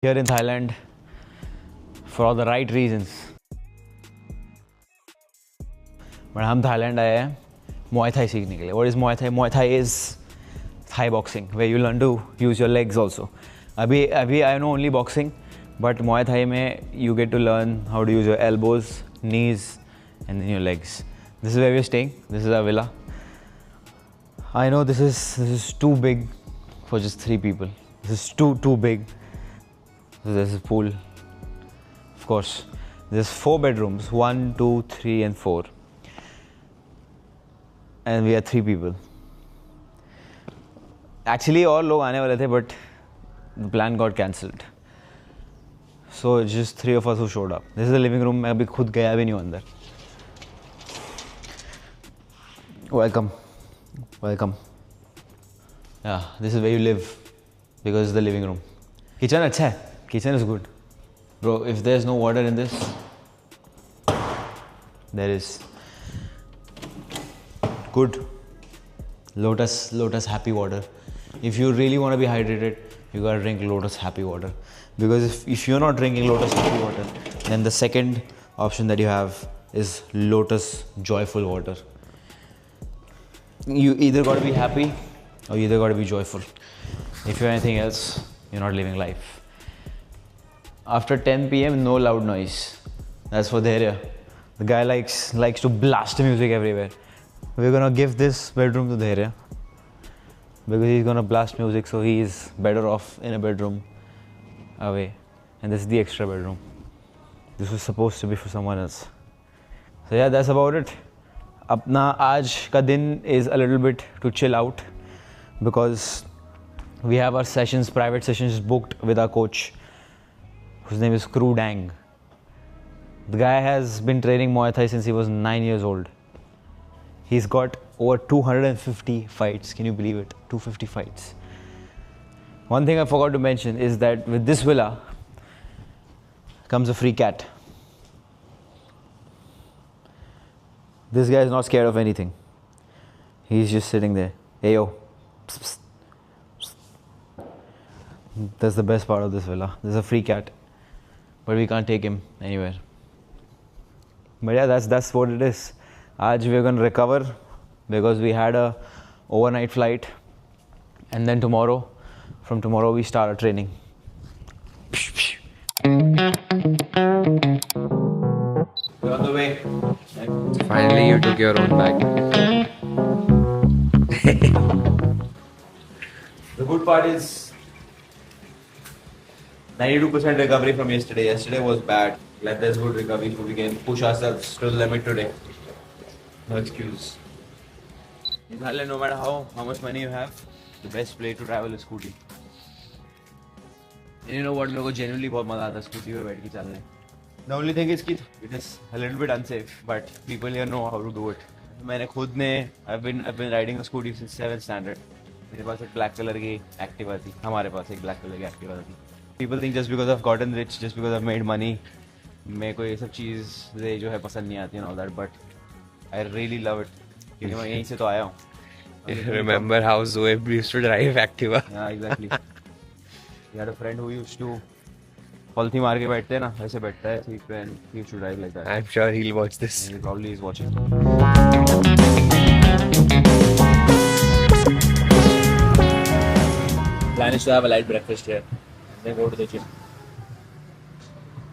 here in Thailand for all the right reasons. But हम Thailand आए हैं Muay Thai सीखने के लिए. What is Muay Thai? Muay Thai is Thai boxing, where you learn to use your legs also. अभी I know only boxing, but Muay Thai में you get to learn how to use your elbows, knees, and then your legs. This is where we're staying. This is our villa. I know this is too big for just 3 people. This is too big. So there's a pool. Of course, there's 4 bedrooms. 1, 2, 3, and 4. And we are 3 people. Actually, और लोग आने वाले थे, but the plan got cancelled. So it's just 3 of us who showed up. This is the living room. मैं अभी खुद गया भी नहीं हूँ अंदर. Welcome. Yeah, this is where you live because it's the living room. Kitchen अच्छा है. Kitchen is good. Bro, if there's no water in this, there is good Lotus Happy water. If you really want to be hydrated, you gotta drink Lotus Happy water. Because if you're not drinking Lotus Happy water, then the second option that you have is Lotus Joyful water. You either gotta be happy or you either gotta be joyful. If you're anything else, you're not living life. After 10 p.m, no loud noise. That's for the area. The guy likes to blast music everywhere. We're gonna give this bedroom to the area because he's gonna blast music, so he's better off in a bedroom away. And this is the extra bedroom. This was supposed to be for someone else. So yeah, that's about it. अपना आज का दिन is a little bit to chill out because we have our sessions, private sessions booked with our coach, whose name is Kru Dang. The guy has been training Muay Thai since he was 9 years old. He's got over 250 fights. Can you believe it? 250 fights. One thing I forgot to mention is that with this villa comes a free cat. This guy is not scared of anything. He's just sitting there. Hey yo. Psst, psst, psst. That's the best part of this villa. There's a free cat. But we can't take him anywhere. But yeah, that's what it is. Aaj we're going to recover because we had a overnight flight. And then from tomorrow we start our training. We're on the way. Finally, you took your own bag. The good part is 92% recovery from yesterday. Yesterday was bad. Glad there's good recovery, so we can push ourselves to the limit today. No excuse. In Thailand, no matter how much money you have, the best place to travel is scooty. And you know what? लोगों को genuinely बहुत मजा आता है scooty पे बैठ के चलने. The only thing is कि it is a little bit unsafe, but people here know how to do it. मैंने खुद ने I've been riding a scooty since 7th standard. मेरे पास एक black color की Activa थी. हमारे पास एक black color की Activa थी. People think just because I've gotten rich, just because I've made money, मेरे को ये सब चीज़ जो है पसंद नहीं आती and all that, but I really love it. क्योंकि मैं यहीं से तो आया हूँ. Remember how Zoeb used to drive Activa? Yeah, exactly. We had a friend who used to पॉलिथी मार के बैठते हैं ना, ऐसे बैठता है सीट पे and he used to drive like that. I'm sure he'll watch this. He probably is watching. Plan is to have a light breakfast here, then go to the gym.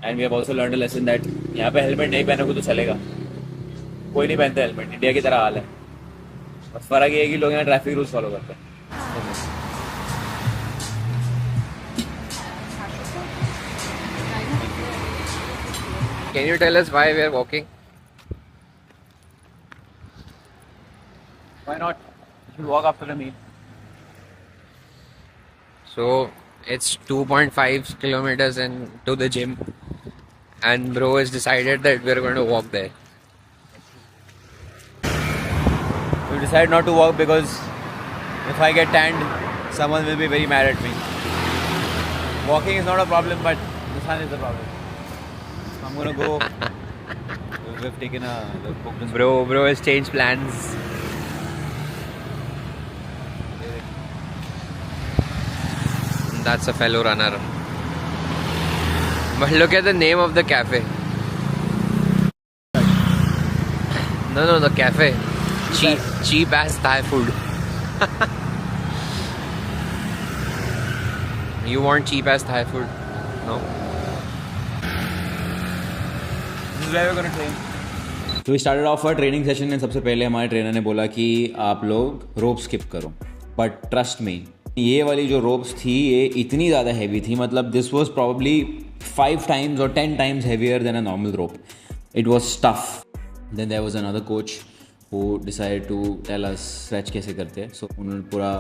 And we have also learned a lesson that यहाँ पे helmet नहीं पहनोगे तो चलेगा. कोई नहीं पहनता helmet, India की तरह हाल है. बस फर्क ये है कि लोग यहाँ ट्रैफिक रूल्स फॉलो करते हैं. Can you tell us why we are walking? Why not? You should walk after the meal. So it's 2.5 kilometers into the gym, and bro has decided that we're going to walk there. We decided not to walk because if I get tanned, someone will be very mad at me. Walking is not a problem, but the sun is the problem. I'm gonna go. We've taken the book. Bro has changed plans. That's a fellow runner. But look at the name of the cafe. No, the cafe. Cheap as Thai food. You want cheap as Thai food? No. This is where we're gonna train. So we started off our training session and सबसे पहले हमारे trainer ने बोला कि आप लोग रोप skip करो. But trust me, ये वाली जो रोप्स थी ये इतनी ज़्यादा हैवी थी, मतलब this was probably 5 times or 10 times heavier than a normal rope. It was tough. Then there was another coach who decided to tell us stretch कैसे करते हैं. So उन्होंने पूरा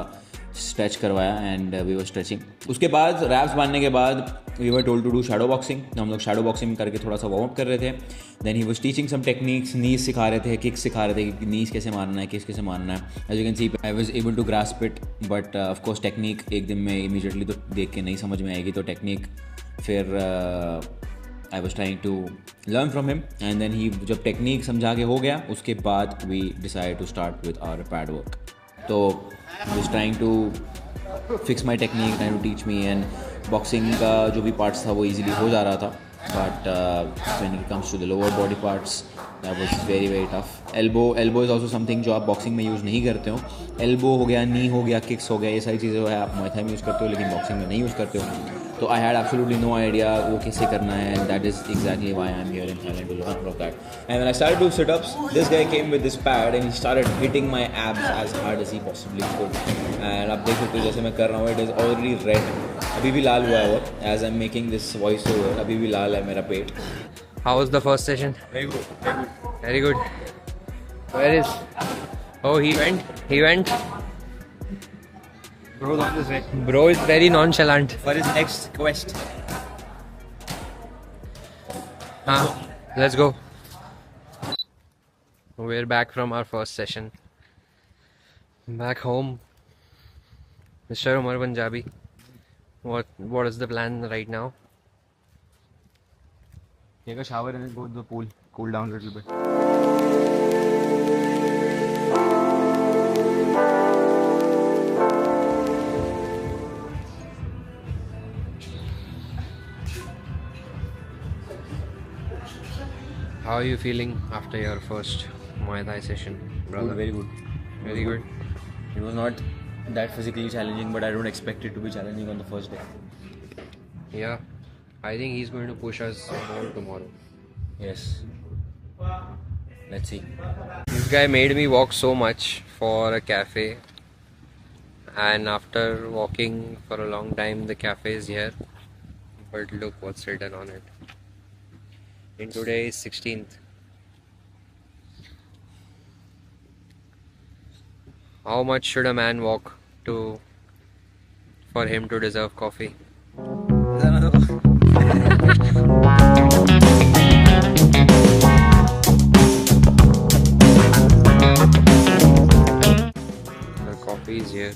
स्ट्रेच करवाया एंड वी वर स्ट्रेचिंग. उसके बाद raps बांधने के बाद we were told to do shadow boxing. हम लोग शैडो बॉक्सिंग करके थोड़ा सा वार्म अप कर रहे थे. Then he was teaching some techniques. Knees सिखा रहे थे, किक्स सिखा रहे थे कि नीज कैसे मारना है, किक्स कैसे मारना है. As you can see I was able to grasp it, but of course technique एक दिन में इमीडिएटली तो देख के नहीं समझ में आएगी. तो टेक्निक फिर I was trying to learn from him and then he जब टेक्निक समझा के हो गया उसके बाद we decide to start with our pad work. तो he was trying to fix my technique, trying to teach me, and boxing का जो भी पार्ट्स था वो ईजिली हो जा रहा था. But when it comes to the lower body parts that was very very tough. Elbow is also something जो आप बॉक्सिंग में यूज़ नहीं करते हो. एल्बो हो गया, नी हो गया, किक्स हो गया, ये सारी चीज़ें जो है आप मुआय थाई में यूज़ करते हो लेकिन बॉक्सिंग में नहीं यूज़ करते हो. तो I had absolutely no idea वो कैसे करना है, and that is exactly why I am here in Thailand to learn from that. And when I started to sit ups, this guy came with this pad and he started hitting my abs as hard as he possibly could. एंड आप देख सकते हो जैसे मैं कर रहा हूँ, इट इज़ ऑलरेडी रेड. अभी भी लाल हुआ है वो. As I am making this voice over अभी भी लाल है मेरा पेट. How was the first session? Very good, very good. Very good. Where is? Oh, he went. Bro's on this way Bro is very nonchalant. for his next quest. Let's go. We're back from our first session. Back home. Mr. Umar Punjabi. What is the plan right now? Take a shower and then go to the pool. Cool down a little bit. How are you feeling after your first Muay Thai session, brother? Good, very good. Very good. It was not that physically challenging, but I don't expect it to be challenging on the first day. Yeah. I think he's going to push us more tomorrow. Yes. Let's see. This guy made me walk so much for a cafe, and after walking for a long time the cafe is here, but look what's written on it. And today is 16th. How much should a man walk for him to deserve coffee? The coffee is here.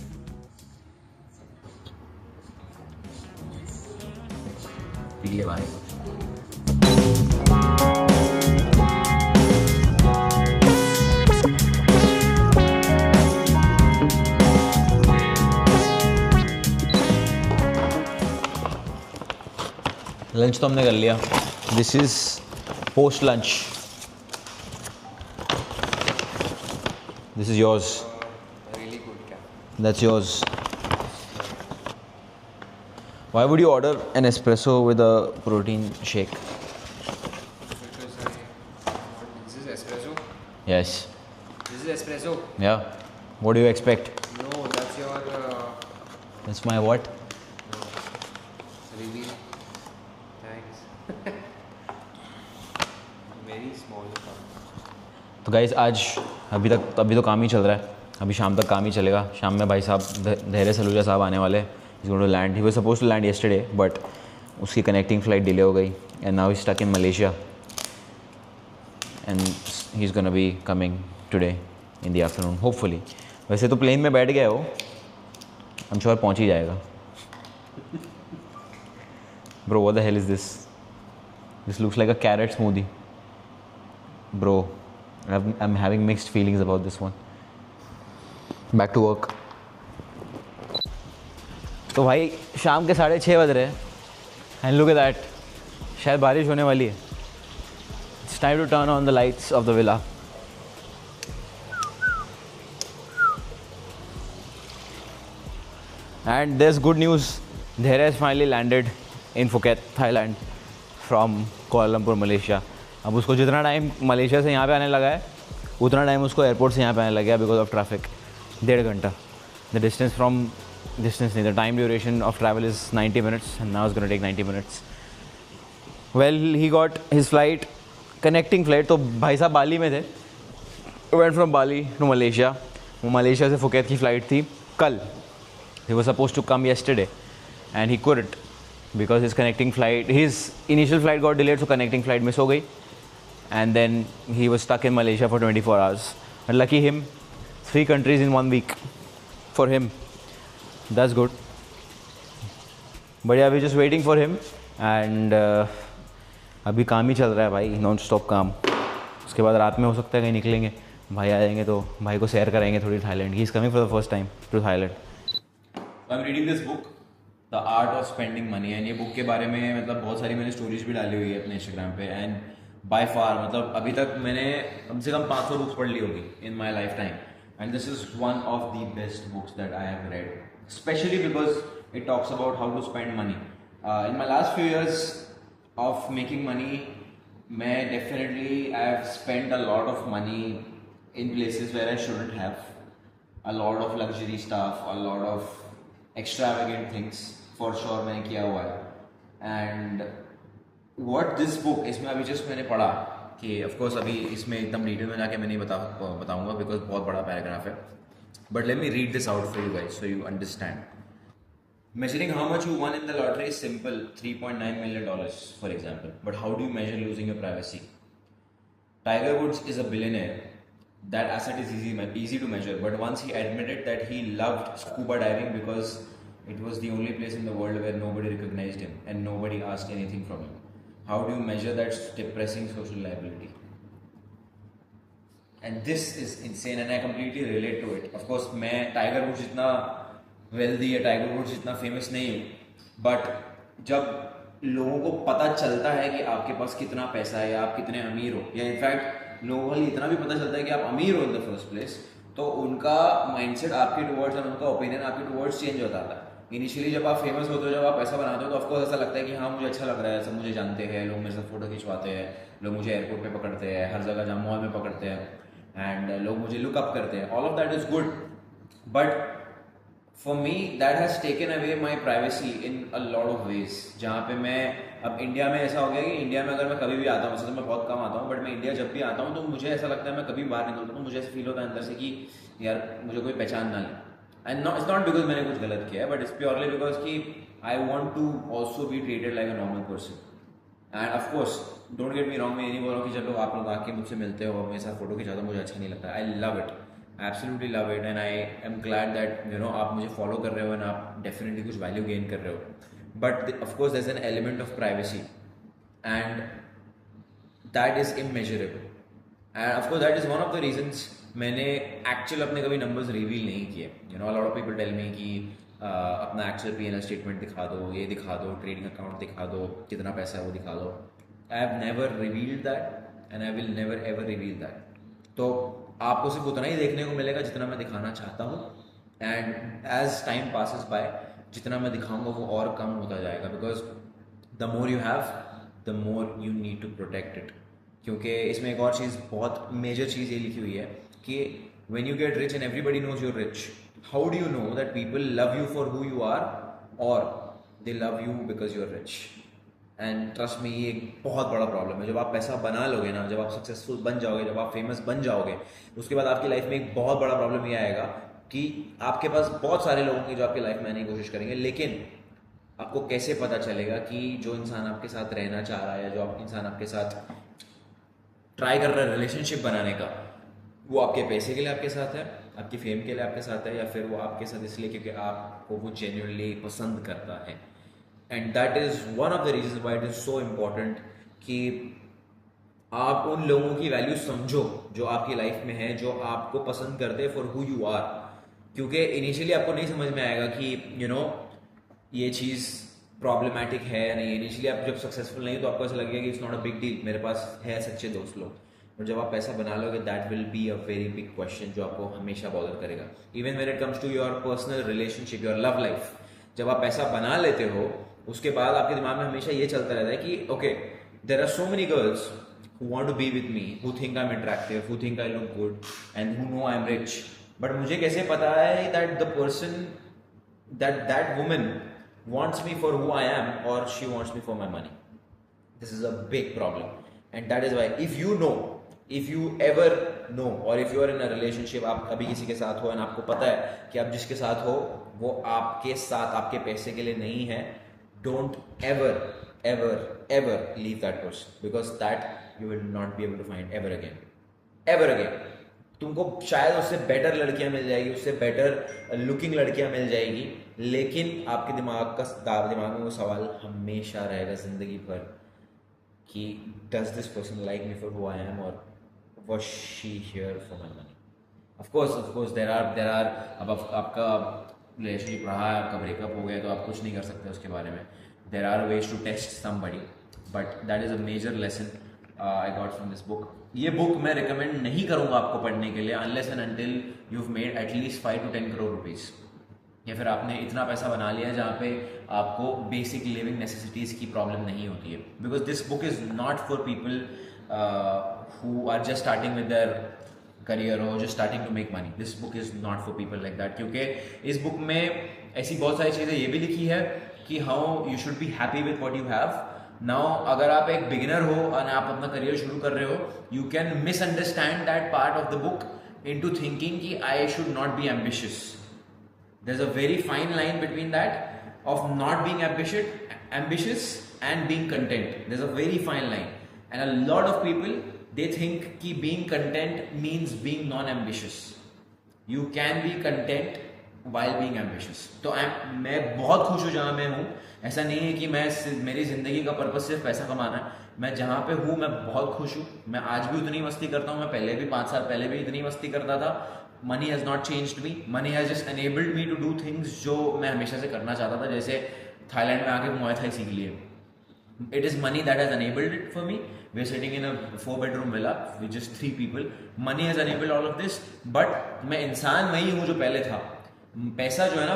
पीले भाई. Lunch तो हमने कर लिया. This is post lunch. This is yours. Really good cafe. That's yours. Why would you order an espresso with a protein shake? Because this is espresso. Yes. This is espresso. Yeah. What do you expect? No, that's your That's my what? reveal. Thanks. Very small cup. तो guys आज अभी तो काम ही चल रहा है. अभी शाम तक काम ही चलेगा. शाम में भाई साहब धैर्य सलूजा साहब आने वाले. He's going to land. He was supposed to land yesterday, but उसकी connecting flight delay हो गई. And now he's stuck in Malaysia. And he's going to be coming today in the afternoon, hopefully. वैसे तो plane में बैठ गया हो. I'm sure पहुंच ही जाएगा. Bro, what the hell is this? This looks like a carrot smoothie. Bro, I'm having mixed feelings about this one. Back to work. तो भाई शाम के 6:30 बज रहे हैं. एंड लुक एट दैट, शायद बारिश होने वाली है. It's time to turn on the lights of the villa. And there's good news. Dhera has finally landed in Phuket, Thailand from Kuala Lumpur, Malaysia. अब उसको जितना टाइम मलेशिया से यहाँ पे आने लगा है उतना टाइम उसको एयरपोर्ट से यहाँ पे आने लग गया बिकॉज ऑफ ट्रैफिक. 1.5 घंटा. द डिस्टेंस नहीं, the time duration of travel is 90 minutes and now it's going to take 90 minutes. Well, he got his flight, connecting flight. तो भाई साहब बाली में थे. Went from Bali to Malaysia. वो Malaysia से Phuket की फ़्लाइट थी कल. He was supposed to come yesterday and he couldn't because his initial flight got delayed, so connecting flight miss हो गई. And then he was stuck in Malaysia for 24 hours. And lucky him, 3 countries in 1 week for him. That's good. But yeah, we're just waiting for him and अभी काम ही चल रहा है भाई, non stop काम. उसके बाद रात में हो सकता है कहीं निकलेंगे, भाई आ जाएंगे तो भाई को शेयर कराएंगे थोड़ी Thailand. He is coming for the first time to Thailand. I am reading this book the art of spending money. And ये बुक के बारे में मतलब बहुत सारी मैंने स्टोरीज भी डाली हुई है अपने इंस्टाग्राम पे. एंड बाय फार मतलब अभी तक मैंने कम से कम 500 बुक्स पढ़ ली होगी in my life time. And this is one of the best books that I have read, specially because it talks about how to spend money. In my last few years of making money, मैं definitely I have spent a lot of money in places where I shouldn't have. A lot of luxury stuff, a lot of extravagant things, for sure मैंने किया हुआ है. And what this book, इसमें अभी just मैंने पढ़ा कि of course अभी इसमें एकदम डिटेल में जाके मैं नहीं बताऊंगा because बहुत बड़ा पैराग्राफ है. But let me read this out for you guys so you understand. Measuring how much you won in the lottery is simple, $3.9 million for example. But how do you measure losing your privacy? Tiger Woods is a billionaire. That asset is easy to measure. But once he admitted that he loved scuba diving because it was the only place in the world where nobody recognized him and nobody asked anything from him. How do you measure that depressing social liability? And this is insane and I completely relate to it. Of course, मैं Tiger Woods जितना wealthy है, tiger woods जितना famous नहीं हूँ, but जब लोगों को पता चलता है कि आपके पास कितना पैसा है या आप कितने अमीर हो, या इनफैक्ट लोगों को इतना भी पता चलता है कि आप अमीर हो इन द फर्स्ट प्लेस, तो उनका माइंडसेट आपके टुवर्ड्स और उनका ओपिनियन आपके टुवर्ड्स चेंज होता था. इनिशियली जब आप फेमस होते हो, जब आप पैसा बनाते हो, तो ऑफकोर्स ऐसा लगता है कि हाँ मुझे अच्छा लग रहा है, सब मुझे जानते हैं, लोग मेरे साथ फोटो खिंचवाते हैं, लोग मुझे एयरपोर्ट पे पकड़ते हैं, हर जगह जहाँ मॉल में पकड़ते हैं, एंड लोग मुझे लुकअप करते हैं. All of that is good, but For me, that has taken away my privacy in a lot of ways. जहाँ पे मैं अब इंडिया में ऐसा हो गया कि इंडिया में अगर मैं कभी भी आता हूँ, वैसे तो मैं बहुत कम आता हूँ, बट मैं इंडिया जब भी आता हूँ तो मुझे ऐसा लगता है मैं कभी बाहर निकलता हूँ मुझे ऐसा फील होता है अंदर से कि यार मुझे कोई पहचान ना ले. एंड इट्स नॉट बिकॉज मैंने कुछ गलत किया है, बट इट्स प्योरली बिकॉज कि I want to also be treated like a normal person. And of course don't get me wrong, मैं ये नहीं बोल रहा हूँ कि जब लोग आप लोग आके मुझसे मिलते हो और मेरे साथ फोटो खिंचाते हो मुझे अच्छा नहीं लगता. I love it, absolutely love it, and I am glad that you know आप मुझे फॉलो कर रहे हो एंड आप डेफिनेटली कुछ वैल्यू गेन कर रहे हो. But of course there is an element of privacy and that is immeasurable. And of course that is one of the reasons मैंने एक्चुअल अपने कभी नंबर्स रिवील नहीं किए. You know a lot of people tell me कि अपना actual P&L statement दिखा दो, ये दिखा दो, ट्रेडिंग अकाउंट दिखा दो, कितना पैसा है वो दिखा दो. I have never revealed that and I will never ever reveal that. तो आपको सिर्फ उतना ही देखने को मिलेगा जितना मैं दिखाना चाहता हूँ, and as time passes by जितना मैं दिखाऊंगा वो और कम होता जाएगा, because the more you have the more you need to protect it. क्योंकि इसमें एक और चीज़, बहुत मेजर चीज़ ये लिखी हुई है कि when you get rich and everybody knows you're rich, how do you know that people love you for who you are or they love you because you're rich? And trust में ये एक बहुत बड़ा प्रॉब्लम है. जब आप पैसा बना लोगे ना, जब आप सक्सेसफुल बन जाओगे, जब आप फेमस बन जाओगे, उसके बाद आपकी लाइफ में एक बहुत बड़ा प्रॉब्लम ये आएगा कि आपके पास बहुत सारे लोग होंगे जो आपकी लाइफ में आने की कोशिश करेंगे, लेकिन आपको कैसे पता चलेगा कि जो इंसान आपके साथ रहना चाह रहा है या जो इंसान आपके साथ ट्राई कर रहा है रिलेशनशिप बनाने का, वो आपके पैसे के लिए आपके साथ है, आपकी फेम के लिए आपके साथ है, या फिर वो आपके साथ इसलिए क्योंकि आपको वो जेन्युइनली पसंद करता है. And that is one of the reason why it is so important कि आप उन लोगों की वैल्यू समझो जो आपकी लाइफ में है, जो आपको पसंद करते हैं फॉर हु यू आर. क्योंकि इनिशियली आपको नहीं समझ में आएगा कि यू नो ये चीज़ प्रॉब्लमेटिक है या नहीं। इनिशियली आप जब सक्सेसफुल नहीं तो आपको ऐसा लगेगा कि it's not a big deal, मेरे पास है सच्चे दोस्त लोग। और जब आप पैसा बना लोगे that will be a very big question जो आपको हमेशा बॉदर करेगा। Even when it comes to your personal relationship, your love life, जब आप पैसा बना लेते हो उसके बाद आपके दिमाग में हमेशा ये चलता रहता है कि okay there are so many girls who want to be with me, who think I'm attractive, who think I look good, and who know I'm rich. But मुझे कैसे पता है that the person, that woman wants me for who I am or she wants me for my money? This is a big problem, and that is why if you know, if you ever know, or if you are in a relationship, आप कभी किसी के साथ हो and आपको पता है कि आप जिसके साथ हो वो आपके साथ आपके पैसे के लिए नहीं है, don't ever leave that person, because that you will not be able to find ever again. तुमको शायद उससे बेटर लड़कियां मिल जाएगी, उससे बेटर लुकिंग लड़कियां मिल जाएगी, लेकिन आपके दिमाग में वो सवाल हमेशा रहेगा जिंदगी भर कि does this person like me for who I am or was she here for my money? Of course there are अब आपका रिलेशनशिप रहा है, आपका ब्रेकअप हो गया तो आप कुछ नहीं कर सकते उसके बारे में. There are ways to test somebody, but that is a major lesson I got from this book. ये बुक मैं रिकमेंड नहीं करूँगा आपको पढ़ने के लिए unless and until you've made at least 5 to 10 crore rupees, या फिर आपने इतना पैसा बना लिया है जहाँ पे आपको बेसिक लिविंग नेसेसिटीज़ की प्रॉब्लम नहीं होती है. Because this book is not for people who are just starting with their career or just starting to make money. This book is not for people like that, क्योंकि इस book में ऐसी बहुत सारी चीज़ें ये भी लिखी है कि how you should be happy with what you have. Now अगर आप एक बिगिनर हो और आप अपना करियर शुरू कर रहे हो, you can misunderstand that part of the book into thinking कि I should not be ambitious. There is a very fine line between that of not being ambitious and being content. There's a very fine line, and a lot of people they think कि being content means being non-ambitious. You can be content while being ambitious. तो मैं बहुत खुश हूँ जहाँ मैं हूँ. ऐसा नहीं है कि मेरी जिंदगी का पर्पस सिर्फ पैसा कमाना है. मैं जहाँ पे हूँ मैं बहुत खुश हूँ. मैं आज भी उतनी मस्ती करता हूँ. मैं पहले भी 5 साल पहले भी इतनी मस्ती करता था. Money has not changed me. Money has just enabled me to do things जो मैं हमेशा से करना चाहता था. जैसे थाईलैंड में आके मुआय थाई सीख लिए. It is money that has enabled it for me. We are sitting in a 4-bedroom villa with just 3 people. Money has enabled all of this. But मैं इंसान वही हूँ जो पहले था. पैसा जो है ना,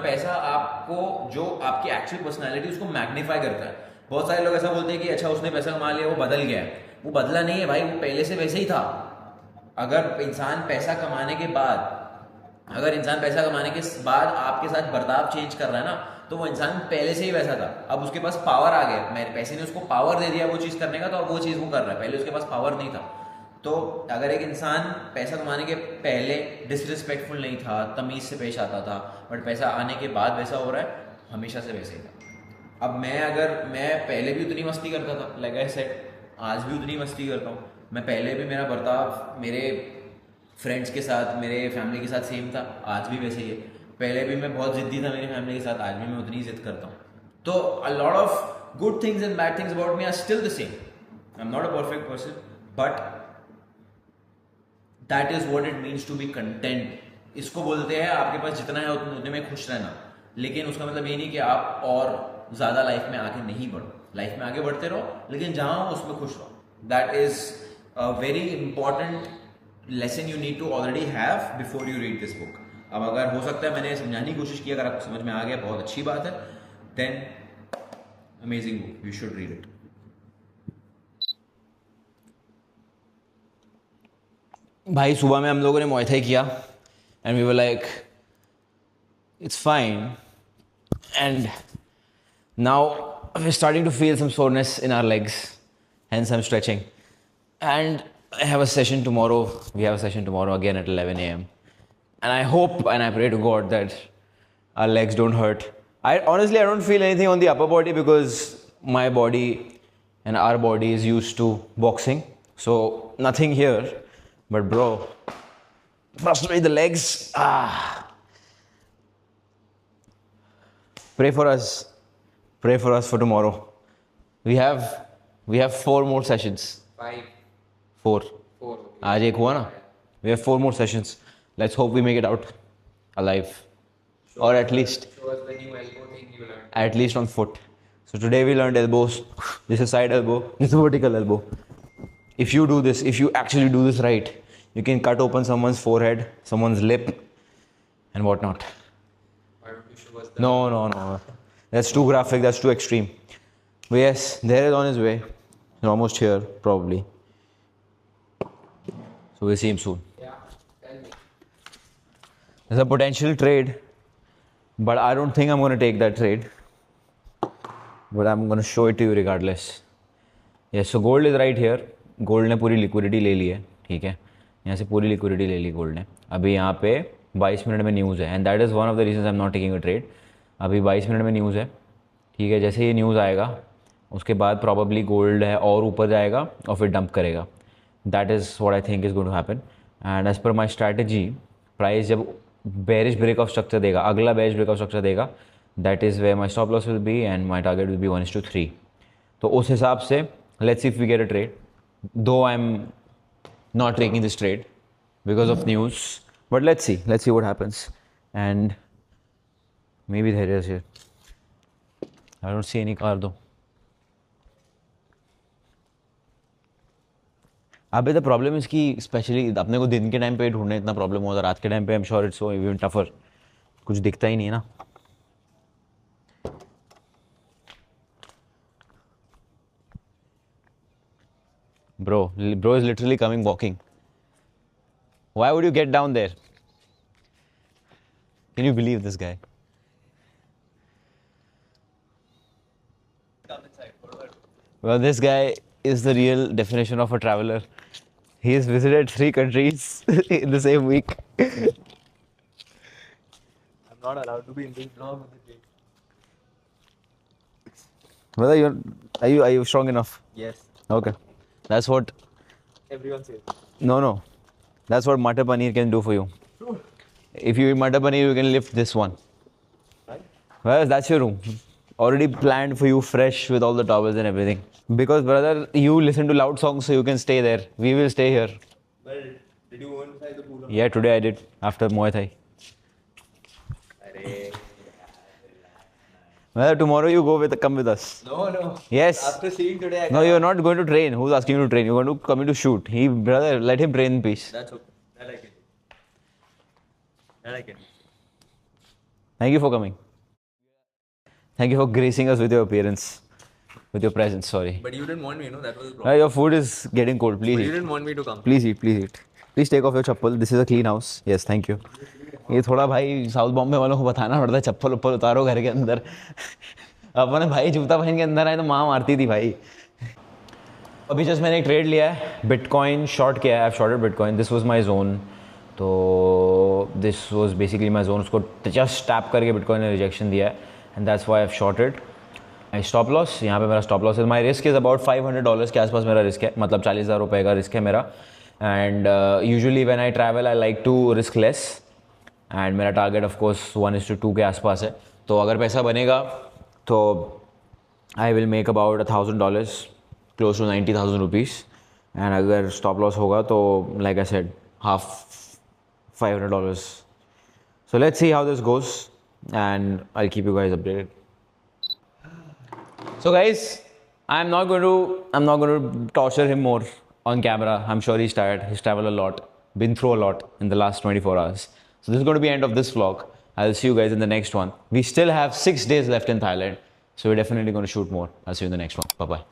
पैसा आपको जो आपकी एक्चुअल पर्सनालिटी उसको मैग्नीफाई करता है. बहुत सारे लोग ऐसा बोलते हैं कि अच्छा उसने पैसा कमा लिया वो बदल गया. वो बदला नहीं है भाई, वो पहले से वैसे ही था. अगर इंसान पैसा कमाने के बाद आपके साथ बर्ताव चेंज कर रहा है ना, तो वो इंसान पहले से ही वैसा था. अब उसके पास पावर आ गया. मेरे पैसे ने उसको पावर दे दिया वो चीज़ करने का, तो अब वो चीज़ वो कर रहा है. पहले उसके पास पावर नहीं था. तो अगर एक इंसान पैसा कमाने के पहले डिसरिस्पेक्टफुल नहीं था, तमीज़ से पेश आता था, बट पैसा आने के बाद वैसा हो रहा है, हमेशा से वैसे ही था. अब मैं पहले भी उतनी मस्ती करता था, लाइक आई सेड, आज भी उतनी मस्ती करता हूँ. मैं पहले भी मेरा बर्ताव मेरे फ्रेंड्स के साथ, मेरे फैमिली के साथ सेम था, आज भी वैसे ही है. पहले भी मैं बहुत जिद्दी था मेरी फैमिली के साथ, आज भी मैं उतनी जिद करता हूँ. तो a lot of good things and bad things about me are still the same. I am not a perfect person, but that is what it means to be content. इसको बोलते हैं आपके पास जितना है उतने में खुश रहना. लेकिन उसका मतलब ये नहीं कि आप और ज़्यादा लाइफ में आगे नहीं बढ़ो. लाइफ में आगे बढ़ते रहो, लेकिन जहाँ हो उसमें खुश रहो. That is a very important lesson you need to already have before you read this book. अब अगर हो सकता है मैंने समझाने की कोशिश की, अगर आपको समझ में आ गया बहुत अच्छी बात है. Then amazing book, you should read it. भाई सुबह में हम लोगों ने मुआय थाई किया and we were like it's fine, and now we are starting to feel some soreness in our legs, hence I am stretching. And I have a session tomorrow. We have a session tomorrow again at 11 a.m. And I hope and I pray to God that our legs don't hurt. Honestly, I don't feel anything on the upper body because my body and our body is used to boxing. So nothing here. But bro, trust me, the legs. Pray for us. Pray for us for tomorrow. We have 4 more sessions. 5. 4. आज एक हुआ ना. Yeah. We have 4 more sessions. Let's hope we make it out alive. or at least on foot. So today we learned elbows. This is side elbow, this is vertical elbow. If you do this, if you actually do this right, you can cut open someone's forehead, someone's lip, and whatnot. No. That's too graphic, that's too extreme. But yes, there is on his way. He's almost here, probably. So we'll see him soon. Yeah, tell me. There's a potential trade, but I don't think I'm going to take that trade. But I'm going to show it to you regardless. Yes, so gold is right here. Gold ने पूरी liquidity ले ली है, ठीक है? यहाँ से पूरी liquidity ले ली gold ने. अभी यहाँ पे 22 मिनट में न्यूज़ है, and that is one of the reasons I'm not taking a trade. अभी 22 मिनट में न्यूज़ है, ठीक है? जैसे ये न्यूज़ आएगा, उसके बाद probably gold है और ऊपर जाएगा और फिर dump करेगा. That is what I think is going to happen. And as per my strategy, price जब bearish break of structure देगा, अगला bearish break of structure देगा, that is where my stop loss will be and my target will be 1:3. तो उस हिसाब से let's see if we get a trade. Though I'm not taking this trade because of news, but let's see what happens. And maybe there is here. I don't see any car though. अबे the problem is कि specially अपने को दिन के time पे ढूंढने इतना problem होता है, रात के टाइम पे I am sure it's so even tougher. कुछ दिखता ही नहीं है ना. Bro is literally coming walking. Why would you get down there? Can you believe this guy? Well, this guy is the real definition of a traveler. He has visited 3 countries in the same week. I'm not allowed to be in this vlog with the day. Whether are you strong enough? Yes. Okay. That's what Everyone says. no. That's what Matar Paneer can do for you. If you eat Matar Paneer, you can lift this one. Right? Well, that's your room. Already planned for you, fresh with all the towels and everything. Because brother, you listen to loud songs, so you can stay there. We will stay here. Well, did you go inside the pool? Yeah, today I did after Muay Thai. Arey. Well, tomorrow you come with us. No. Yes. After seeing today, I No, you're not going to train. Who's asking you to train? You're going to come in to shoot. Brother, let him train in peace. That's okay. That I can do. That I can do. Thank you for coming. Thank you for gracing us with your appearance. With your presence, sorry. But you didn't want me, no? That was the problem. Your food is getting cold. Please But you eat. didn't want me to come. Please eat. Please take off your chappal. This is a clean house. Yes, thank you. ये थोड़ा भाई south Bombay वालों को बताना पड़ता है, चप्पल उप्पल उतारो घर के अंदर. अपने भाई जूता पहन के अंदर आए तो माँ मारती थी भाई. अभी जस्ट मैंने एक ट्रेड लिया है, बिटकॉइन शॉर्ट किया है. I have shorted bitcoin. This was my zone. तो this was basically my zone. उसको जस्ट टैप करके बिटकॉइन ने रिजेक्शन दिया है and that's why I have shorted. My stop loss, यहाँ पे मेरा स्टॉप लॉस है. माई रिस्क इज़ अबाउट $500 के आसपास मेरा रिस्क है, मतलब 40,000 रुपये का रिस्क है मेरा. And usually when I travel I like to risk less and मेरा टारगेट ऑफ कोर्स 1:2 के आसपास है. तो अगर पैसा बनेगा तो I will make about $1,000, close to 90,000 rupees. And अगर स्टॉप लॉस होगा तो like I said half $500. So let's see how this goes and I keep you guys updated. So guys, I'm not going to torture him more on camera. I'm sure he's tired. He's traveled a lot, been through a lot in the last 24 hours. So this is going to be end of this vlog. I'll see you guys in the next one. We still have 6 days left in Thailand, so we're definitely going to shoot more. I'll see you in the next one. Bye bye.